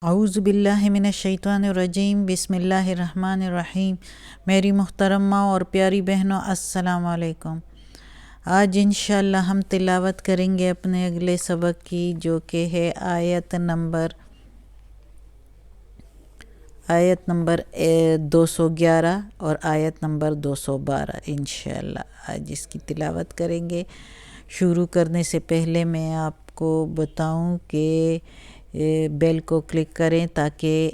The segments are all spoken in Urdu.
اعوذ باللہ من الشیطان الرجیم، بسم اللہ الرحمن الرحیم۔ میری محترم ماں اور پیاری بہنوں، السلام علیکم۔ آج انشاءاللہ ہم تلاوت کریں گے اپنے اگلے سبق کی، جو کہ ہے آیت نمبر 211 اور آیت نمبر 212۔ انشاءاللہ آج اس کی تلاوت کریں گے۔ شروع کرنے سے پہلے میں آپ کو بتاؤں کہ بیل کو کلک کریں تاکہ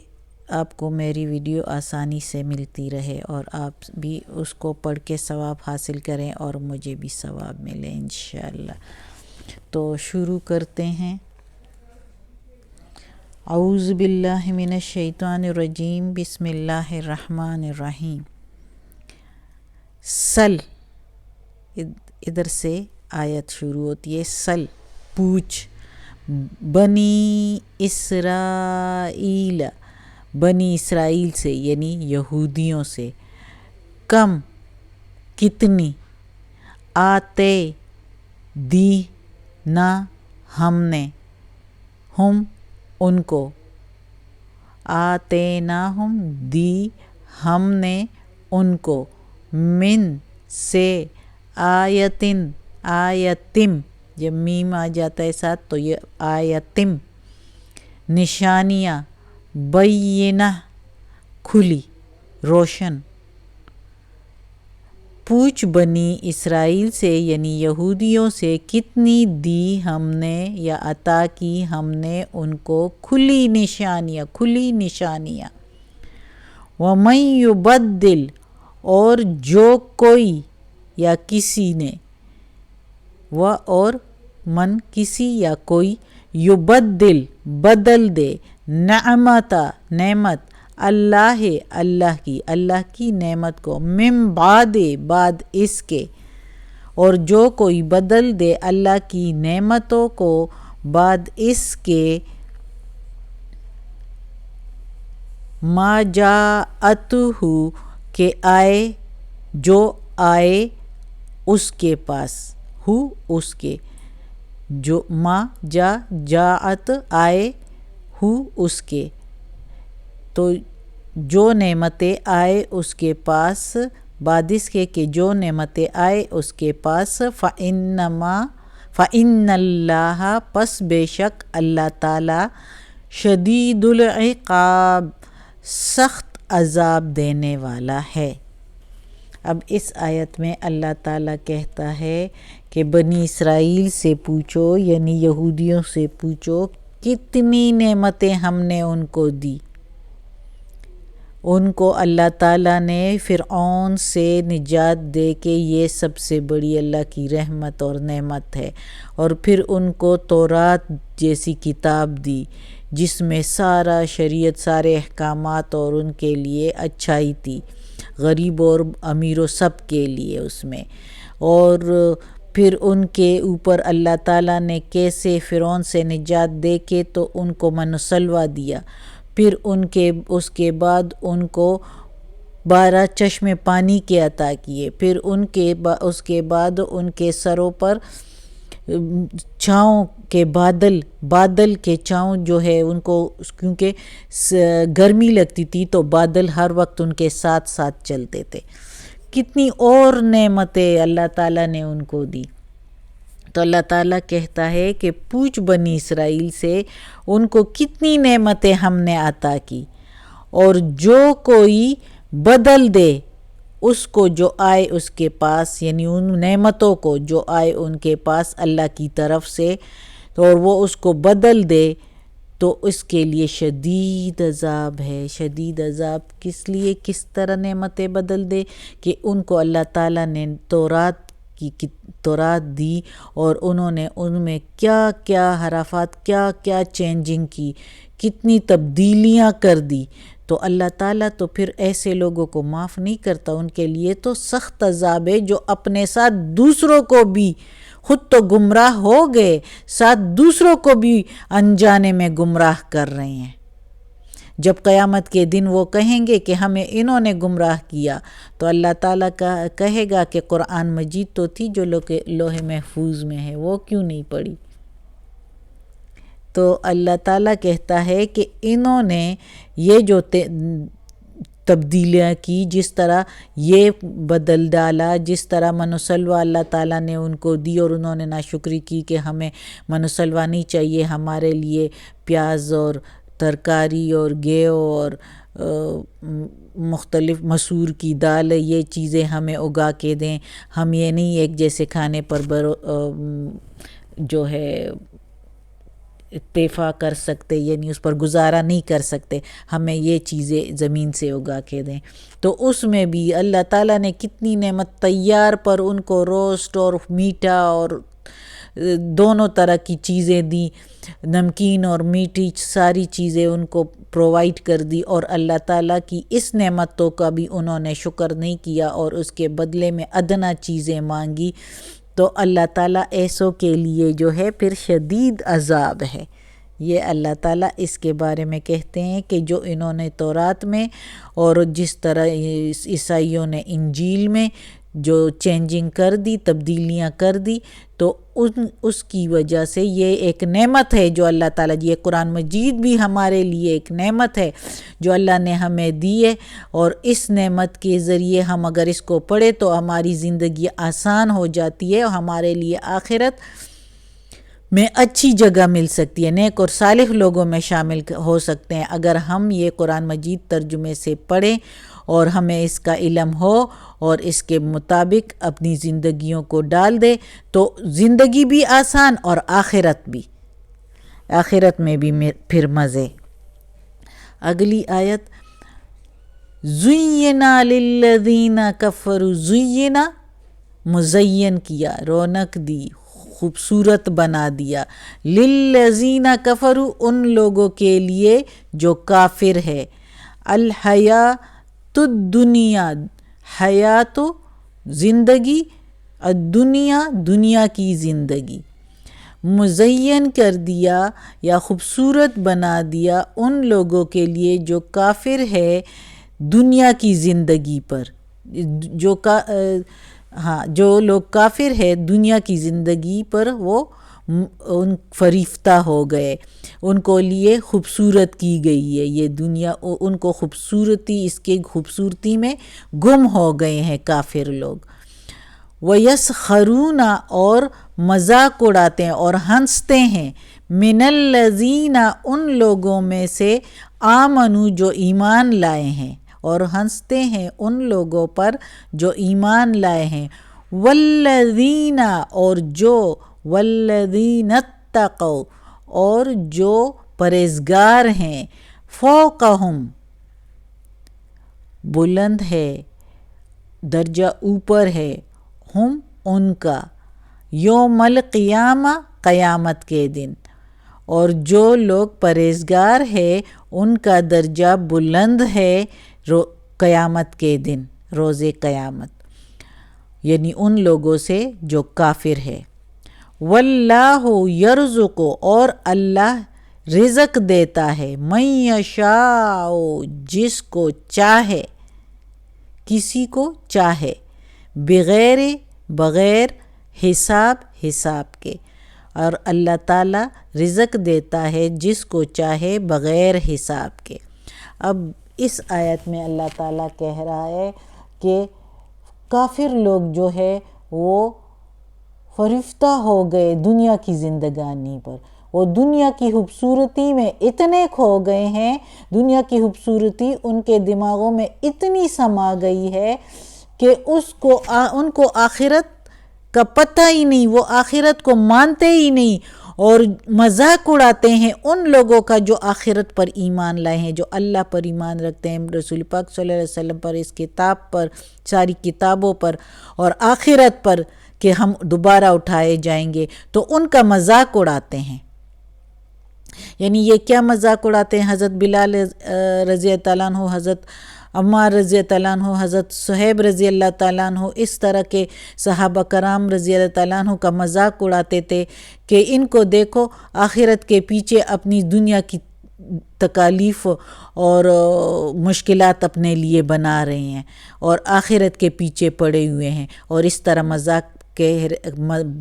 آپ کو میری ویڈیو آسانی سے ملتی رہے اور آپ بھی اس کو پڑھ کے ثواب حاصل کریں اور مجھے بھی ثواب ملے انشاءاللہ۔ تو شروع کرتے ہیں۔ اعوذ باللہ من الشیطان الرجیم، بسم اللہ الرحمن الرحیم۔ سل، ادھر سے آیت شروع ہوتی ہے۔ سل، پوچھ، بنی اسرائیل، بنی اسرائیل سے یعنی یہودیوں سے، کم، کتنی، آتے، دی، نہ، ہم نے، ہم، ان کو، آتے نا ہم، دی، ہم نے ان کو، من، سے، آیتن، آیتم، جب میم آ جاتا ہے ساتھ تو یہ آیتم، نشانیاں، بینہ، کھلی، روشن۔ پوچھ بنی اسرائیل سے یعنی یہودیوں سے، کتنی دی ہم نے یا عطا کی ہم نے ان کو کھلی نشانیاں، کھلی نشانیاں۔ وَمَن يُبَدِّلْ، اور جو کوئی یا کسی نے، اور من کسی یا کوئی، یبدل بدل دے، نعمت اللہ کی نعمت کو، من بعد بعد اس کے، اور جو کوئی بدل دے اللہ کی نعمتوں کو بعد اس کے، ما جاءتہ کہ آئے، جو آئے اس کے پاس، اس کے، جو ما جاءت آئے، اس کے، تو جو نعمتیں آئے اس کے پاس بعد اس کے کہ جو نعمتیں آئے اس کے پاس، فَإِنَّ اللَّهَ، پس بے شک اللہ تعالی، شدید العقاب، سخت عذاب دینے والا ہے۔ اب اس آیت میں اللہ تعالیٰ کہتا ہے کہ بنی اسرائیل سے پوچھو یعنی یہودیوں سے پوچھو، کتنی نعمتیں ہم نے ان کو دی۔ ان کو اللہ تعالیٰ نے فرعون سے نجات دے کے یہ سب سے بڑی اللہ کی رحمت اور نعمت ہے، اور پھر ان کو تورات جیسی کتاب دی جس میں سارا شریعت، سارے احکامات اور ان کے لیے اچھائی تھی، غریب اور امیر و سب کے لیے اس میں۔ اور پھر ان کے اوپر اللہ تعالیٰ نے کیسے فرعون سے نجات دے کے تو ان کو من و سلویٰ دیا، پھر اس کے بعد ان کو 12 چشمے پانی کے عطا کیے، پھر اس کے بعد ان کے سروں پر چھاؤں کے بادل کے چھاؤں جو ہے ان کو، کیونکہ گرمی لگتی تھی تو بادل ہر وقت ان کے ساتھ ساتھ چلتے تھے۔ کتنی اور نعمتیں اللہ تعالیٰ نے ان کو دی۔ تو اللہ تعالیٰ کہتا ہے کہ پوچھ بنی اسرائیل سے ان کو کتنی نعمتیں ہم نے عطا کی، اور جو کوئی بدل دے اس کو جو آئے اس کے پاس، یعنی ان نعمتوں کو جو آئے ان کے پاس اللہ کی طرف سے، اور وہ اس کو بدل دے تو اس کے لیے شدید عذاب ہے۔ شدید عذاب کس لیے، کس طرح نعمتیں بدل دے کہ ان کو اللہ تعالیٰ نے تورات دی اور انہوں نے ان میں کیا کیا حرافات، کیا کیا چینجنگ کی، کتنی تبدیلیاں کر دی، تو اللہ تعالیٰ تو پھر ایسے لوگوں کو معاف نہیں کرتا، ان کے لیے تو سخت عذاب ہے جو اپنے ساتھ دوسروں کو بھی، خود تو گمراہ ہو گئے، ساتھ دوسروں کو بھی انجانے میں گمراہ کر رہے ہیں۔ جب قیامت کے دن وہ کہیں گے کہ ہمیں انہوں نے گمراہ کیا، تو اللہ تعالیٰ کہے گا کہ قرآن مجید تو تھی جو لوح محفوظ میں ہے، وہ کیوں نہیں پڑھی۔ تو اللہ تعالیٰ کہتا ہے کہ انہوں نے یہ جو تبدیلیاں کی، جس طرح یہ بدل ڈالا، جس طرح من و سلوہ اللہ تعالیٰ نے ان کو دی اور انہوں نے ناشکری کی کہ ہمیں من و سلوہ نہیں چاہیے، ہمارے لیے پیاز اور ترکاری اور گیہوں اور مختلف مسور کی دال، یہ چیزیں ہمیں اگا کے دیں، ہم یہ نہیں ایک جیسے کھانے پر جو ہے اکتفا کر سکتے، یعنی اس پر گزارا نہیں کر سکتے، ہمیں یہ چیزیں زمین سے اگا کے دیں۔ تو اس میں بھی اللہ تعالیٰ نے کتنی نعمت تیار پر ان کو روسٹ اور میٹھا اور دونوں طرح کی چیزیں دی، نمکین اور میٹھی ساری چیزیں ان کو پرووائڈ کر دی، اور اللہ تعالیٰ کی اس نعمتوں کا بھی انہوں نے شکر نہیں کیا اور اس کے بدلے میں ادنا چیزیں مانگی، تو اللہ تعالیٰ ایسوں کے لیے جو ہے پھر شدید عذاب ہے۔ یہ اللہ تعالیٰ اس کے بارے میں کہتے ہیں کہ جو انہوں نے تورات میں اور جس طرح عیسائیوں نے انجیل میں جو چینجنگ کر دی، تبدیلیاں کر دی، تو اس کی وجہ سے یہ ایک نعمت ہے جو اللہ تعالیٰ، یہ قرآن مجید بھی ہمارے لیے ایک نعمت ہے جو اللہ نے ہمیں دی ہے، اور اس نعمت کے ذریعے ہم اگر اس کو پڑھیں تو ہماری زندگی آسان ہو جاتی ہے اور ہمارے لیے آخرت میں اچھی جگہ مل سکتی ہے، نیک اور صالح لوگوں میں شامل ہو سکتے ہیں اگر ہم یہ قرآن مجید ترجمے سے پڑھیں اور ہمیں اس کا علم ہو اور اس کے مطابق اپنی زندگیوں کو ڈال دے، تو زندگی بھی آسان اور آخرت میں بھی پھر مزے۔ اگلی آیت، زُیِّنَ لِلَّذِینَ کَفَرُوا، زُیِّنَ مزین کیا، رونق دی، خوبصورت بنا دیا، لِلَّذِینَ کَفَرُوا ان لوگوں کے لیے جو کافر ہے، الحیات الدنیا، حیات زندگی، الدنیا دنیا کی زندگی، مزین کر دیا یا خوبصورت بنا دیا ان لوگوں کے لیے جو کافر ہے دنیا کی زندگی پر، جو لوگ کافر ہے دنیا کی زندگی پر وہ ان فریفتہ ہو گئے، ان کو لیے خوبصورت کی گئی ہے یہ دنیا، ان کو خوبصورتی، اس کے خوبصورتی میں گم ہو گئے ہیں کافر لوگ۔ وَيَسْخَرُونَ اور مذاق اڑاتے ہیں اور ہنستے ہیں، مِنَ الَّذِينَ ان لوگوں میں سے آمنوا جو ایمان لائے ہیں، اور ہنستے ہیں ان لوگوں پر جو ایمان لائے ہیں، وَالَّذِينَ اور جو، وَالَّذِينَ اتَّقَوْا اور جو پرہیزگار ہیں، فوقہم بلند ہے، درجہ اوپر ہے، ہم ان کا، یوم القیامہ قیامت کے دن، اور جو لوگ پرہیزگار ہے ان کا درجہ بلند ہے قیامت کے دن، روز قیامت، یعنی ان لوگوں سے جو کافر ہے۔ واللہ یرزق اور اللہ رزق دیتا ہے، من یشاء جس کو چاہے، کسی کو چاہے، بغیر حساب کے، اور اللہ تعالیٰ رزق دیتا ہے جس کو چاہے بغیر حساب کے۔ اب اس آیت میں اللہ تعالیٰ کہہ رہا ہے کہ کافر لوگ جو ہے وہ فریفتہ ہو گئے دنیا کی زندگانی پر، وہ دنیا کی خوبصورتی میں اتنے کھو گئے ہیں، دنیا کی خوبصورتی ان کے دماغوں میں اتنی سما گئی ہے کہ ان کو آخرت کا پتہ ہی نہیں، وہ آخرت کو مانتے ہی نہیں، اور مذاق اڑاتے ہیں ان لوگوں کا جو آخرت پر ایمان لائے ہیں، جو اللہ پر ایمان رکھتے ہیں، رسول پاک صلی اللہ علیہ وسلم پر، اس کتاب پر، ساری کتابوں پر، اور آخرت پر کہ ہم دوبارہ اٹھائے جائیں گے، تو ان کا مذاق اڑاتے ہیں۔ یعنی یہ کیا مذاق اڑاتے ہیں؟ حضرت بلال رضی اللہ عنہ، حضرت عمار رضی اللہ عنہ، حضرت صہیب رضی اللہ تعالیٰ عنہ، اس طرح کے صحابہ کرام رضی اللہ تعالیٰ عنہ کا مذاق اڑاتے تھے کہ ان کو دیکھو آخرت کے پیچھے اپنی دنیا کی تکالیف اور مشکلات اپنے لیے بنا رہے ہیں اور آخرت کے پیچھے پڑے ہوئے ہیں، اور اس طرح مذاق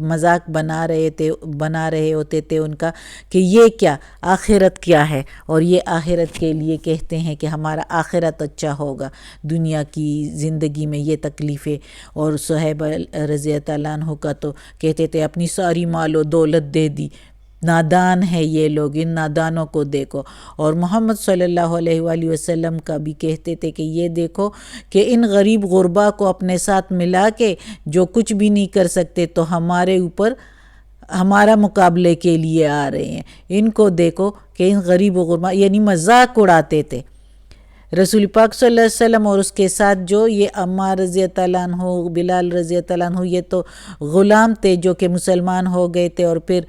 مذاق بنا رہے ہوتے تھے ان کا کہ یہ کیا آخرت کیا ہے، اور یہ آخرت کے لیے کہتے ہیں کہ ہمارا آخرت اچھا ہوگا، دنیا کی زندگی میں یہ تکلیفیں۔ اور صہیب رضی اللہ عنہ کا تو کہتے تھے اپنی ساری مال و دولت دے دی، نادان ہے یہ لوگ، ان نادانوں کو دیکھو۔ اور محمد صلی اللہ علیہ وآلہ وسلم کا بھی کہتے تھے کہ یہ دیکھو کہ ان غریب غربا کو اپنے ساتھ ملا کے جو کچھ بھی نہیں کر سکتے تو ہمارے اوپر ہمارا مقابلے کے لیے آ رہے ہیں، ان کو دیکھو کہ ان غریب و غربا، یعنی مذاق اڑاتے تھے رسول پاک صلی اللہ علیہ وسلم۔ اور اس کے ساتھ جو یہ عمار رضی اللہ عنہ، بلال رضی اللہ عنہ، یہ تو غلام تھے جو کہ مسلمان ہو گئے تھے، اور پھر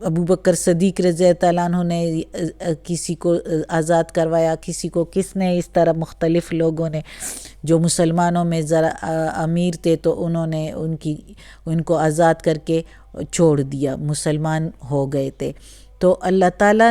ابو بکر صدیق رضی اللہ عنہ نے کسی کو آزاد کروایا، کسی کو کس نے، اس طرح مختلف لوگوں نے جو مسلمانوں میں ذرا امیر تھے تو انہوں نے ان کو آزاد کر کے چھوڑ دیا، مسلمان ہو گئے تھے۔ تو اللہ تعالیٰ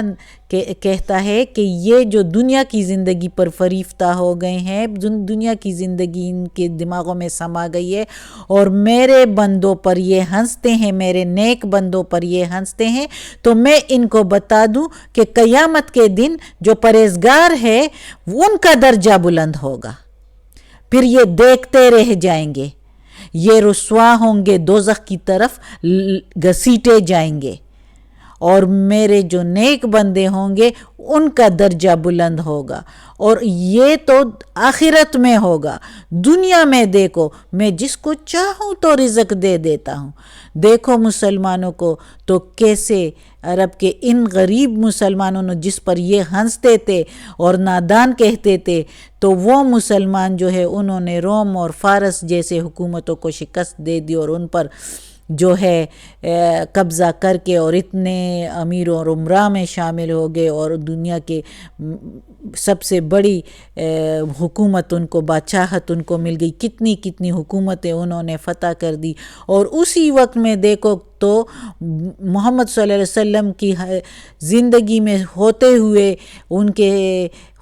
کہتا ہے کہ یہ جو دنیا کی زندگی پر فریفتہ ہو گئے ہیں، دنیا کی زندگی ان کے دماغوں میں سما گئی ہے، اور میرے بندوں پر یہ ہنستے ہیں، میرے نیک بندوں پر یہ ہنستے ہیں، تو میں ان کو بتا دوں کہ قیامت کے دن جو پرہیزگار ہے ان کا درجہ بلند ہوگا۔ پھر یہ دیکھتے رہ جائیں گے، یہ رسوا ہوں گے، دوزخ کی طرف گھسیٹے جائیں گے، اور میرے جو نیک بندے ہوں گے ان کا درجہ بلند ہوگا۔ اور یہ تو آخرت میں ہوگا، دنیا میں دیکھو میں جس کو چاہوں تو رزق دے دیتا ہوں۔ دیکھو مسلمانوں کو تو کیسے عرب کے ان غریب مسلمانوں نے جس پر یہ ہنستے تھے اور نادان کہتے تھے، تو وہ مسلمان جو ہے انہوں نے روم اور فارس جیسے حکومتوں کو شکست دے دی، اور ان پر جو ہے قبضہ کر کے، اور اتنے امیر اور عمراء میں شامل ہو گئے، اور دنیا کے سب سے بڑی حکومت ان کو، بادشاہت ان کو مل گئی، کتنی کتنی حکومتیں انہوں نے فتح کر دی۔ اور اسی وقت میں دیکھو تو محمد صلی اللہ علیہ وسلم کی زندگی میں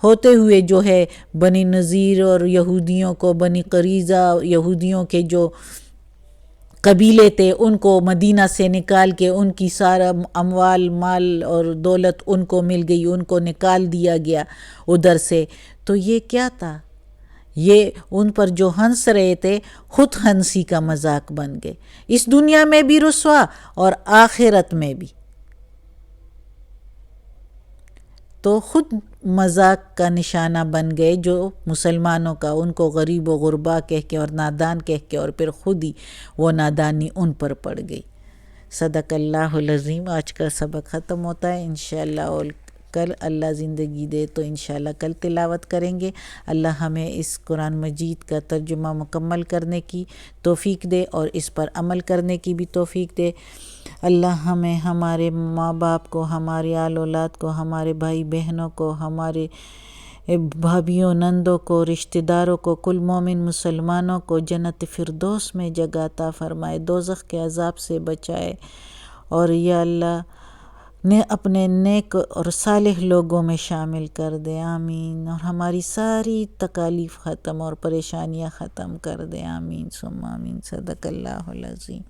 ہوتے ہوئے جو ہے بنی نذیر اور یہودیوں کو، بنی قریظہ یہودیوں کے جو قبیلے تھے، ان کو مدینہ سے نکال کے ان کی سارا اموال، مال اور دولت ان کو مل گئی، ان کو نکال دیا گیا ادھر سے۔ تو یہ کیا تھا؟ یہ ان پر جو ہنس رہے تھے خود ہنسی کا مذاق بن گئے، اس دنیا میں بھی رسوا اور آخرت میں بھی۔ تو خود مذاق کا نشانہ بن گئے جو مسلمانوں کا، ان کو غریب و غربا کہہ کے اور نادان کہہ کے، اور پھر خود ہی وہ نادانی ان پر پڑ گئی۔ صدق اللہ العظیم۔ آج کا سبق ختم ہوتا ہے انشاءاللہ، اور کل اللہ زندگی دے تو انشاءاللہ کل تلاوت کریں گے۔ اللہ ہمیں اس قرآن مجید کا ترجمہ مکمل کرنے کی توفیق دے اور اس پر عمل کرنے کی بھی توفیق دے۔ اللہ ہمیں، ہمارے ماں باپ کو، ہمارے آل اولاد کو، ہمارے بھائی بہنوں کو، ہمارے بھابھیوں نندوں کو، رشتہ داروں کو، کل مومن مسلمانوں کو جنت فردوس میں جگہ عطا فرمائے، دوزخ کے عذاب سے بچائے، اور یا اللہ نے اپنے نیک اور صالح لوگوں میں شامل کر دے، آمین۔ اور ہماری ساری تکالیف ختم اور پریشانیاں ختم کر دے، آمین ثم آمین۔ صدق اللہ العظیم۔